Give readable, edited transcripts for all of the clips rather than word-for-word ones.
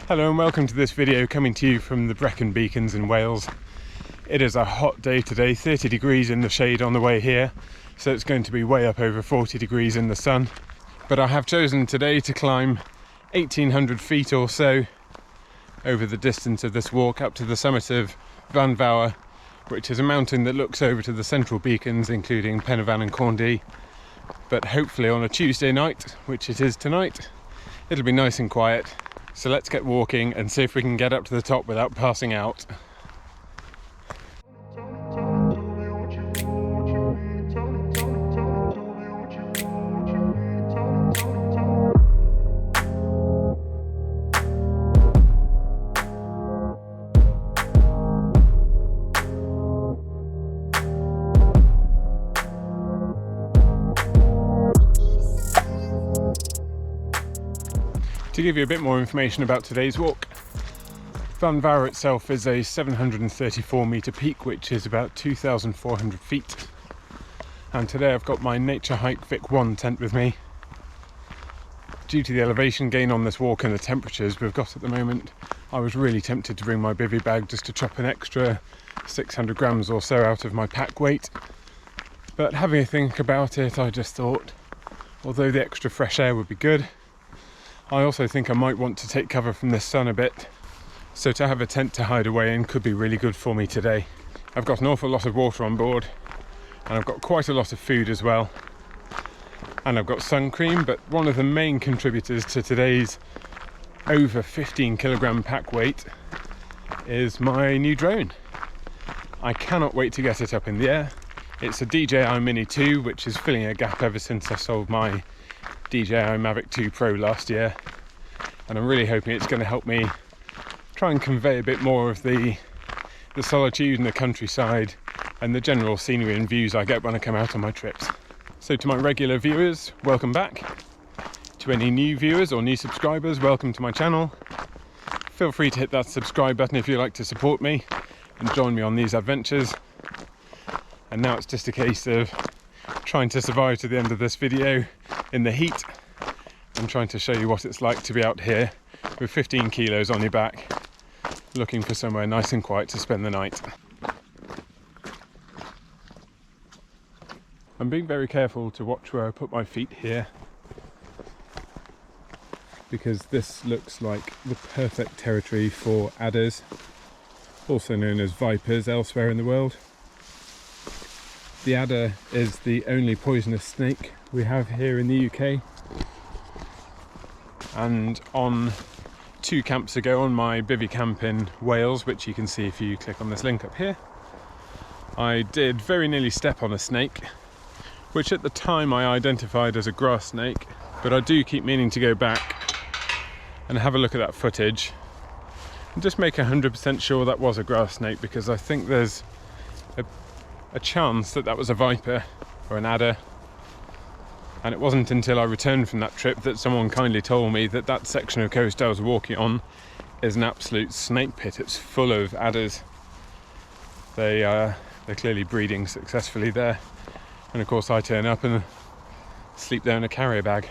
Hello and welcome to this video coming to you from the Brecon Beacons in Wales. It is a hot day today, 30 degrees in the shade on the way here, so it's going to be way up over 40 degrees in the sun. But I have chosen today to climb 1800 feet or so over the distance of this walk up to the summit of Fan Fawr, which is a mountain that looks over to the central beacons including Pen y Fan and Corndy. But hopefully on a Tuesday night, which it is tonight, it'll be nice and quiet. So let's get walking and see if we can get up to the top without passing out. To give you a bit more information about today's walk, Fan Fawr itself is a 734 metre peak, which is about 2,400 feet. And today I've got my Naturehike Vik 1 tent with me. Due to the elevation gain on this walk and the temperatures we've got at the moment, I was really tempted to bring my bivvy bag just to chop an extra 600 grams or so out of my pack weight. But having a think about it, I just thought, although the extra fresh air would be good, I also think I might want to take cover from this sun a bit, so to have a tent to hide away in could be really good for me today. I've got an awful lot of water on board, and I've got quite a lot of food as well, and I've got sun cream. But one of the main contributors to today's over 15 kilogram pack weight is my new drone. I cannot wait to get it up in the air. It's a DJI Mini 2, which is filling a gap ever since I sold my DJI Mavic 2 Pro last year, and I'm really hoping it's going to help me try and convey a bit more of the solitude and the countryside and the general scenery and views I get when I come out on my trips. So to my regular viewers, welcome back. To any new viewers or new subscribers, welcome to my channel. Feel free to hit that subscribe button if you'd like to support me and join me on these adventures. And now it's just a case of trying to survive to the end of this video in the heat and trying to show you what it's like to be out here with 15 kilos on your back, looking for somewhere nice and quiet to spend the night. I'm being very careful to watch where I put my feet here, because this looks like the perfect territory for adders, also known as vipers elsewhere in the world. The adder is the only poisonous snake we have here in the UK, and on 2 camps ago on my bivvy camp in Wales, which you can see if you click on this link up here, I did very nearly step on a snake, which at the time I identified as a grass snake, but I do keep meaning to go back and have a look at that footage and just make 100% sure that was a grass snake, because I think there's a chance that that was a viper or an adder. And it wasn't until I returned from that trip that someone kindly told me that that section of coast I was walking on is an absolute snake pit. It's full of adders. They're clearly breeding successfully there, and of course I turn up and sleep there in a carrier bag.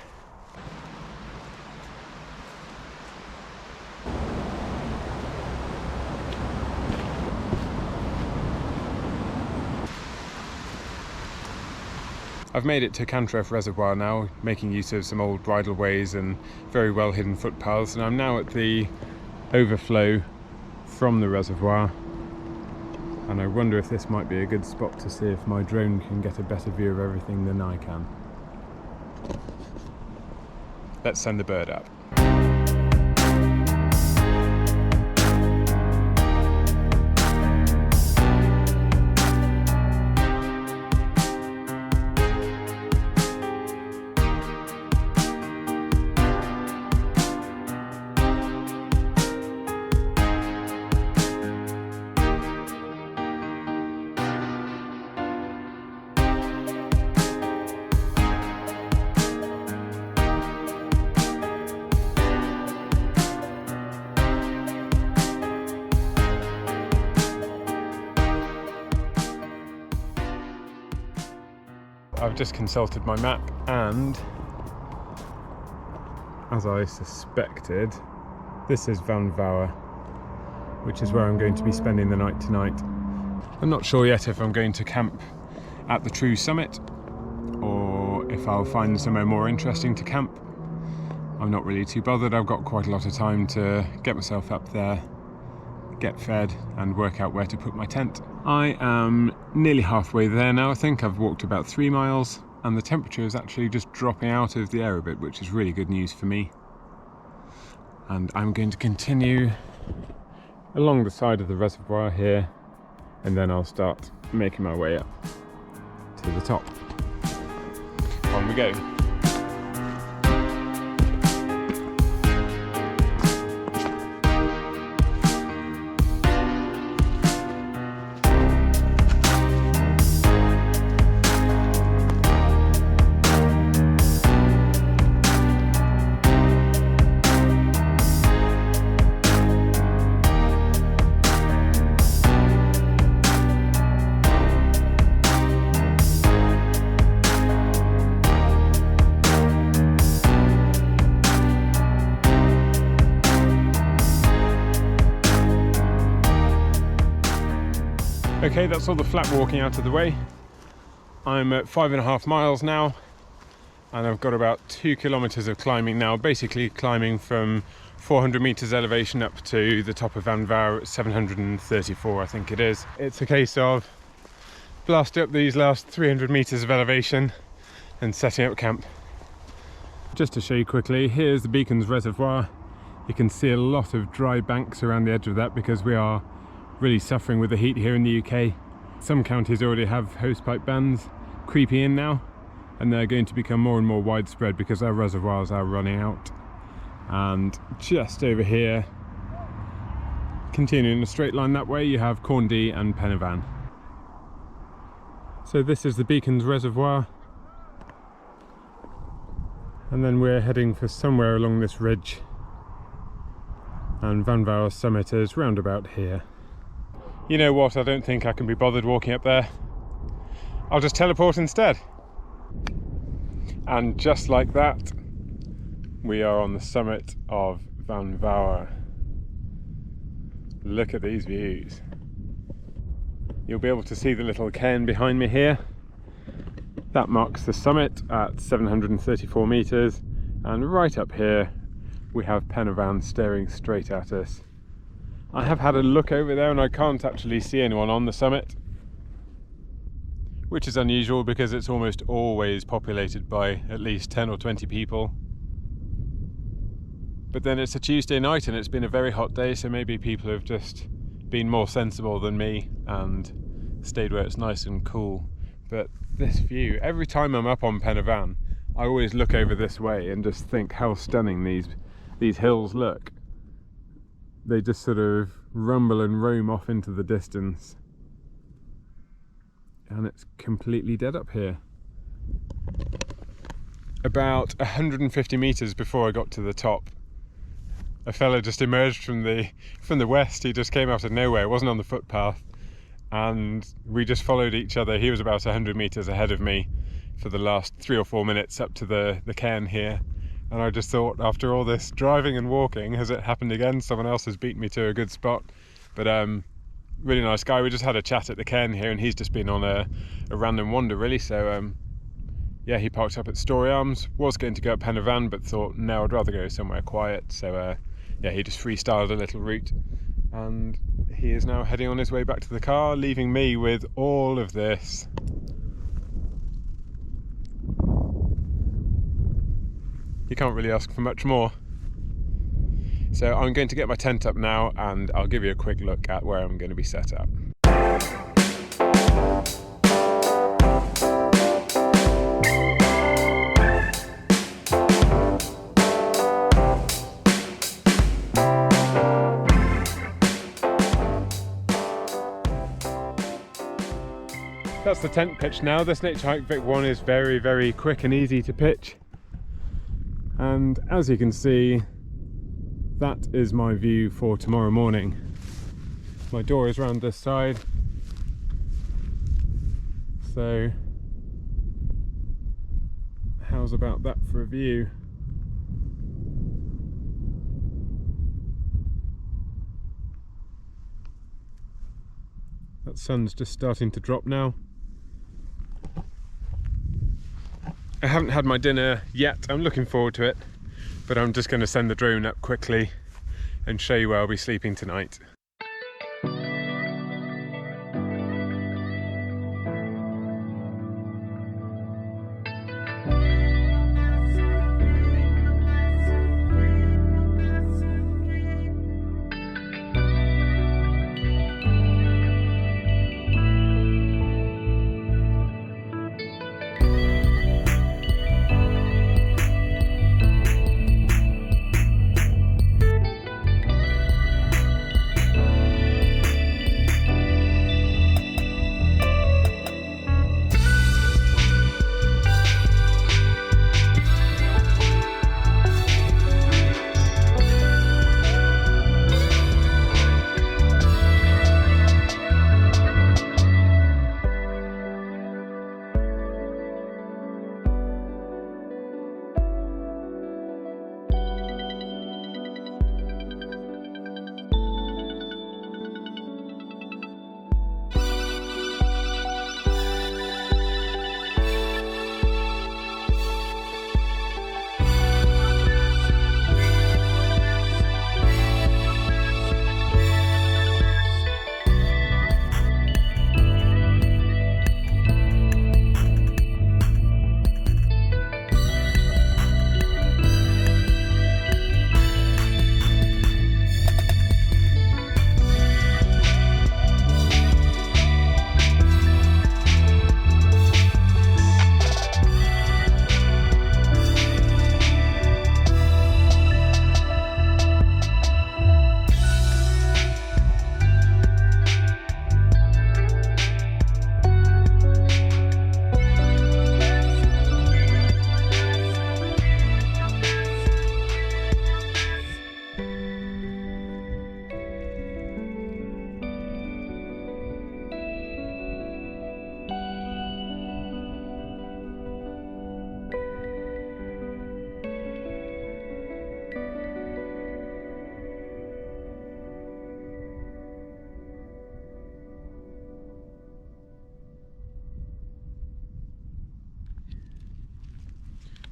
I've made it to Naturehike Reservoir now, making use of some old bridleways and very well hidden footpaths, and I'm now at the overflow from the reservoir, and I wonder if this might be a good spot to see if my drone can get a better view of everything than I can. Let's send the bird up. I've just consulted my map, and as I suspected, This is Fan Fawr, which is where I'm going to be spending the night tonight. I'm not sure yet if I'm going to camp at the true summit or if I'll find somewhere more interesting to camp. I'm not really too bothered. I've got quite a lot of time to get myself up there, get fed and work out where to put my tent. I am nearly halfway there now. I think I've walked about 3 miles and the temperature is actually just dropping out of the air a bit, which is really good news for me. And I'm going to continue along the side of the reservoir here, and then I'll start making my way up to the top. On we go. Okay, that's all the flat walking out of the way. I'm at 5.5 miles now, and I've got about 2 kilometers of climbing now, basically climbing from 400 meters elevation up to the top of Fan Fawr at 734, I think it is. It's a case of blasting up these last 300 meters of elevation and setting up camp. Just to show you quickly, here's the Beacons reservoir. You can see a lot of dry banks around the edge of that because we are really suffering with the heat here in the UK. Some counties already have hosepipe bans creeping in now, and they're going to become more and more widespread because our reservoirs are running out. And just over here, continuing a straight line that way, you have Corndee and Pen y Fan. So this is the Beacons reservoir, and then we're heading for somewhere along this ridge, and Fan Fawr summit is round about here. You know what, I don't think I can be bothered walking up there. I'll just teleport instead. And just like that, we are on the summit of Fan Fawr. Look at these views. You'll be able to see the little cairn behind me here. That marks the summit at 734 meters, and right up here we have Pen y Fan staring straight at us. I have had a look over there and I can't actually see anyone on the summit, which is unusual because it's almost always populated by at least 10 or 20 people. But then it's a Tuesday night and it's been a very hot day, so maybe people have just been more sensible than me and stayed where it's nice and cool. But this view, every time I'm up on Pen y Fan, I always look over this way and just think how stunning these hills look. They just sort of rumble and roam off into the distance, and it's completely dead up here. About 150 meters before I got to the top, a fella just emerged from the west. He just came out of nowhere, wasn't on the footpath, and we just followed each other. He was about 100 meters ahead of me for the last 3 or 4 minutes up to the cairn here. And I just thought, after all this driving and walking, has it happened again? Someone else has beat me to a good spot. But really nice guy. We just had a chat at the cairn here, and he's just been on a random wander really. So yeah, he parked up at Story Arms, was going to go up Pen y Fan, but thought, no, I'd rather go somewhere quiet. So yeah, he just freestyled a little route, and he is now heading on his way back to the car, leaving me with all of this. You can't really ask for much more. So I'm going to get my tent up now, and I'll give you a quick look at where I'm going to be set up. That's the tent pitch now. This Naturehike Vik one is very, very quick and easy to pitch. And as you can see, that is my view for tomorrow morning. My door is round this side, so how's about that for a view? That sun's just starting to drop now. I haven't had my dinner yet. I'm looking forward to it, but I'm just going to send the drone up quickly and show you where I'll be sleeping tonight.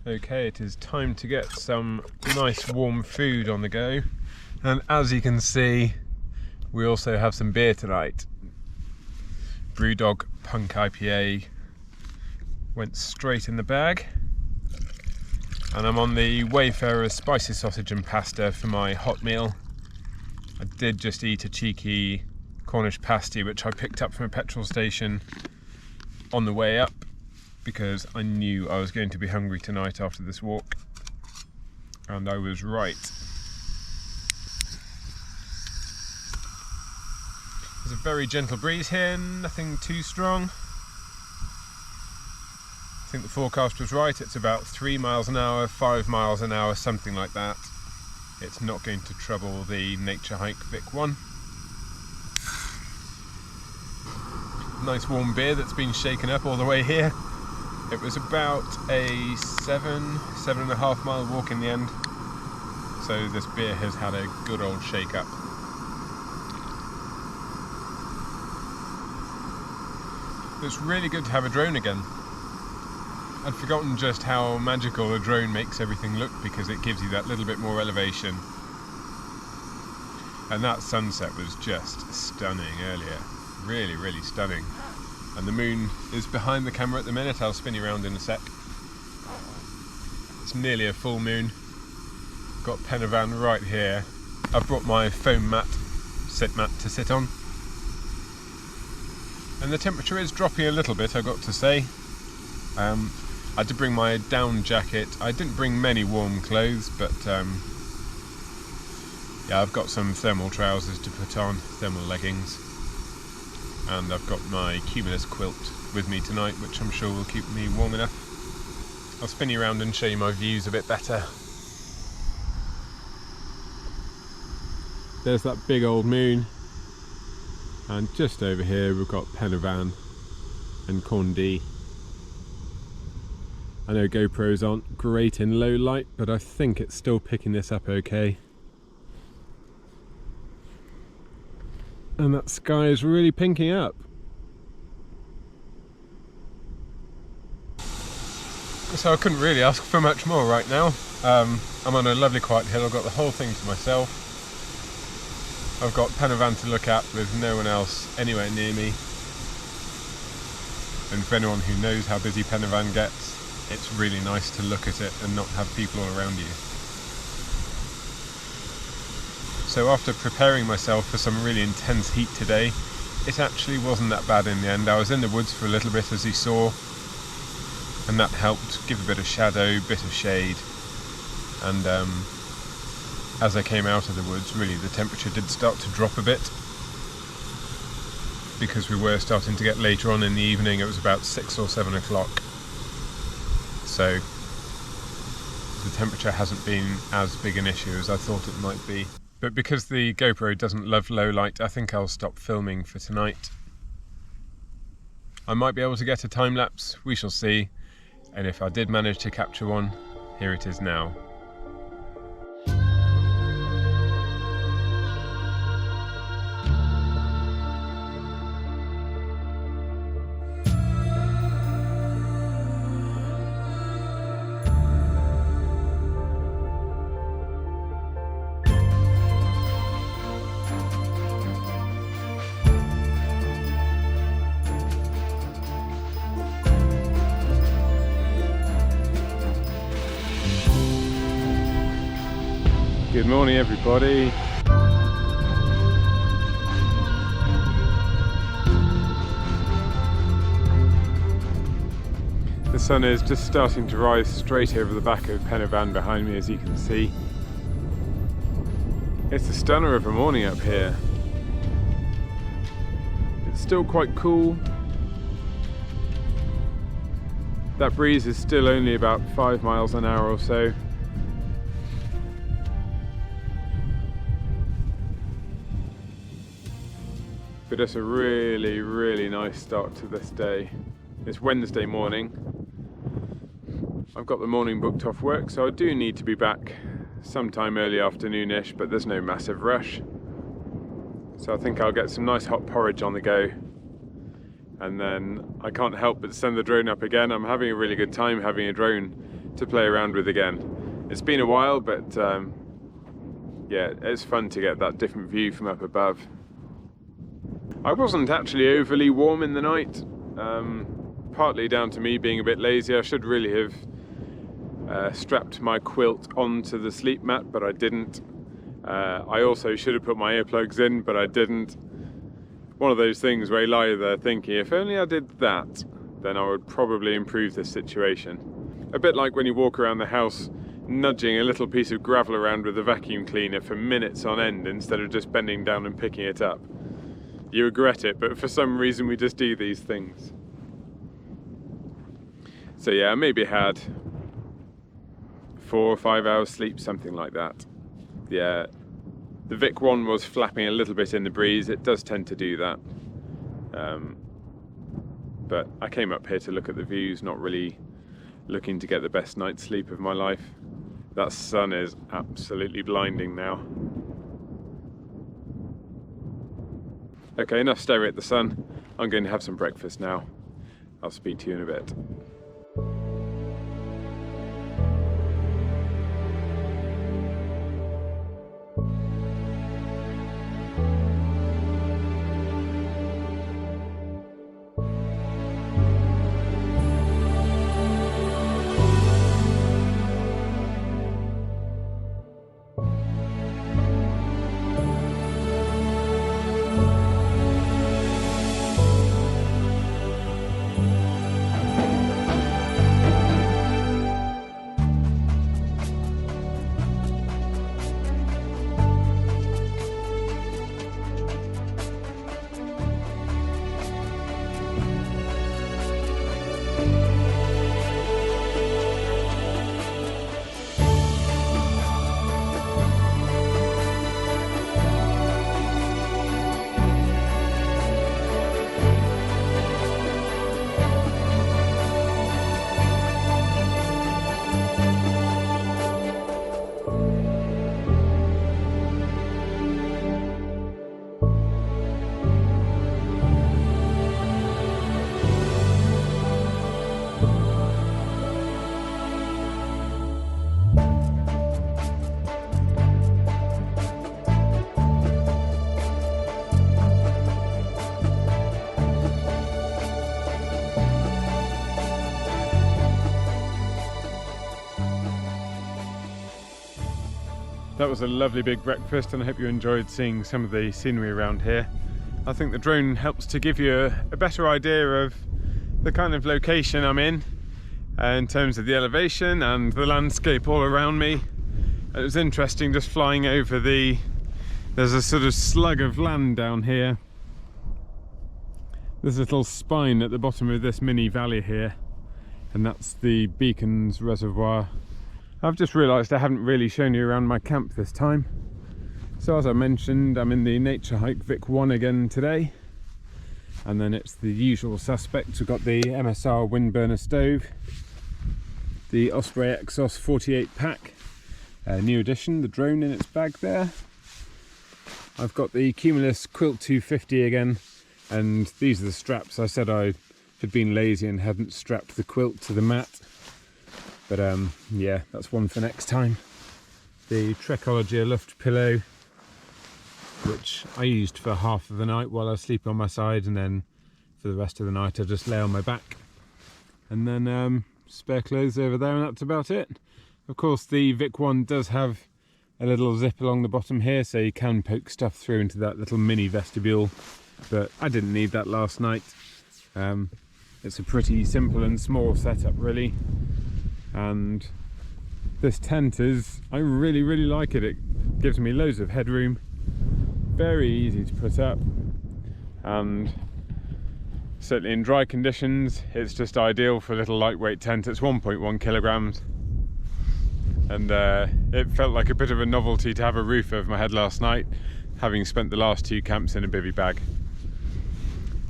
Okay, it is time to get some nice warm food on the go, and as you can see, we also have some beer tonight. Brewdog Punk IPA went straight in the bag, and I'm on the Wayfarer's spicy sausage and pasta for my hot meal. I did just eat a cheeky Cornish pasty which I picked up from a petrol station on the way up, because I knew I was going to be hungry tonight after this walk, and I was right. There's a very gentle breeze here, nothing too strong. I think the forecast was right, it's about 3 miles an hour, 5 miles an hour, something like that. It's not going to trouble the Naturehike Vik one. Nice warm beer that's been shaken up all the way here. It was about a 7.5 mile walk in the end, so this beer has had a good old shake up. It's really good to have a drone again. I'd forgotten just how magical a drone makes everything look, because it gives you that little bit more elevation. And that sunset was just stunning earlier, really, really stunning. And the moon is behind the camera at the minute. I'll spin you around in a sec. It's nearly a full moon. Got Penavan right here. I've brought my foam mat, sit mat to sit on. And the temperature is dropping a little bit, I've got to say. I did bring my down jacket. I didn't bring many warm clothes, but yeah, I've got some thermal trousers to put on, thermal leggings. And I've got my Cumulus quilt with me tonight, which I'm sure will keep me warm enough. I'll spin you around and show you my views a bit better. There's that big old moon, and just over here we've got Penavan and Corndee. I know GoPros aren't great in low light, but I think it's still picking this up okay. And that sky is really pinking up. So I couldn't really ask for much more right now. I'm on a lovely quiet hill, I've got the whole thing to myself. I've got Pen y Fan to look at with no one else anywhere near me. And for anyone who knows how busy Pen y Fan gets, it's really nice to look at it and not have people all around you. So after preparing myself for some really intense heat today, it actually wasn't that bad in the end. I was in the woods for a little bit, as you saw, and that helped give a bit of shadow, bit of shade. And as I came out of the woods, really the temperature did start to drop a bit, because we were starting to get later on in the evening. It was about 6 or 7 o'clock. So the temperature hasn't been as big an issue as I thought it might be. But because the GoPro doesn't love low light, I think I'll stop filming for tonight. I might be able to get a time lapse, we shall see. And if I did manage to capture one, here it is now. Good morning, everybody. The sun is just starting to rise straight over the back of Pen y Fan behind me, as you can see. It's a stunner of a morning up here. It's still quite cool. That breeze is still only about 5 miles an hour or so. But it's a really, really nice start to this day. It's Wednesday morning. I've got the morning booked off work, so I do need to be back sometime early afternoonish, but there's no massive rush. So I think I'll get some nice hot porridge on the go. And then I can't help but send the drone up again. I'm having a really good time having a drone to play around with again. It's been a while, but yeah, it's fun to get that different view from up above. I wasn't actually overly warm in the night, partly down to me being a bit lazy. I should really have strapped my quilt onto the sleep mat, but I didn't. I also should have put my earplugs in, but I didn't. One of those things where you lie there thinking, if only I did that, then I would probably improve this situation. A bit like when you walk around the house nudging a little piece of gravel around with a vacuum cleaner for minutes on end instead of just bending down and picking it up. You regret it, but for some reason we just do these things. So yeah, I maybe had 4 or 5 hours sleep, something like that. Yeah, the Vik 1 was flapping a little bit in the breeze. It does tend to do that. But I came up here to look at the views, not really looking to get the best night's sleep of my life. That sun is absolutely blinding now. Okay, enough staring at the sun. I'm going to have some breakfast now. I'll speak to you in a bit. That was a lovely big breakfast, and I hope you enjoyed seeing some of the scenery around here. I think the drone helps to give you a better idea of the kind of location I'm in terms of the elevation and the landscape all around me. It was interesting just flying over there's a sort of slug of land down here. There's a little spine at the bottom of this mini valley here, and that's the Beacons reservoir. I've just realised I haven't really shown you around my camp this time. So as I mentioned, I'm in the Naturehike Vik 1 again today, and then it's the usual suspects. We've got the MSR Windburner stove, the Osprey Exos 48 pack, new edition, the drone in its bag there. I've got the Cumulus Quilt 250 again, and these are the straps. I said I had been lazy and hadn't strapped the quilt to the mat, but yeah, that's one for next time. The Trecology Luft pillow, which I used for half of the night while I was sleeping on my side, and then for the rest of the night I just lay on my back. And then spare clothes over there, and that's about it. Of course, the Vik 1 does have a little zip along the bottom here, so you can poke stuff through into that little mini vestibule, but I didn't need that last night. It's a pretty simple and small setup really, and this tent I really like it. It gives me loads of headroom, very easy to put up, and certainly in dry conditions it's just ideal for a little lightweight tent. It's 1.1 kilograms, and it felt like a bit of a novelty to have a roof over my head last night, having spent the last 2 camps in a bivvy bag.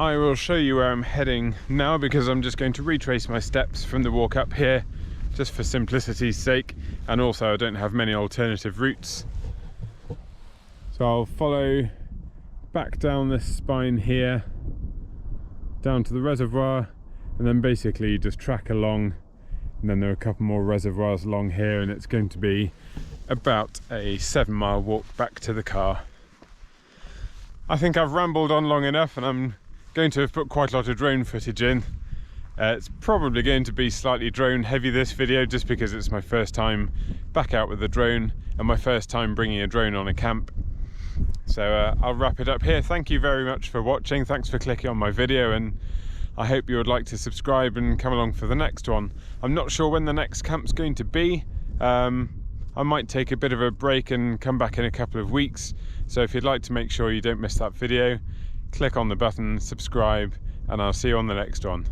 I will show you where I'm heading now, because I'm just going to retrace my steps from the walk up here, just for simplicity's sake, and also I don't have many alternative routes. So I'll follow back down this spine here, down to the reservoir, and then basically just track along, and then there are a couple more reservoirs along here, and it's going to be about a 7-mile walk back to the car. I think I've rambled on long enough, and I'm going to have put quite a lot of drone footage in. It's probably going to be slightly drone heavy, this video, just because it's my first time back out with a drone and my first time bringing a drone on a camp. So I'll wrap it up here. Thank you very much for watching. Thanks for clicking on my video, and I hope you would like to subscribe and come along for the next one. I'm not sure when the next camp's going to be. I might take a bit of a break and come back in a couple of weeks. So if you'd like to make sure you don't miss that video, click on the button, subscribe, and I'll see you on the next one.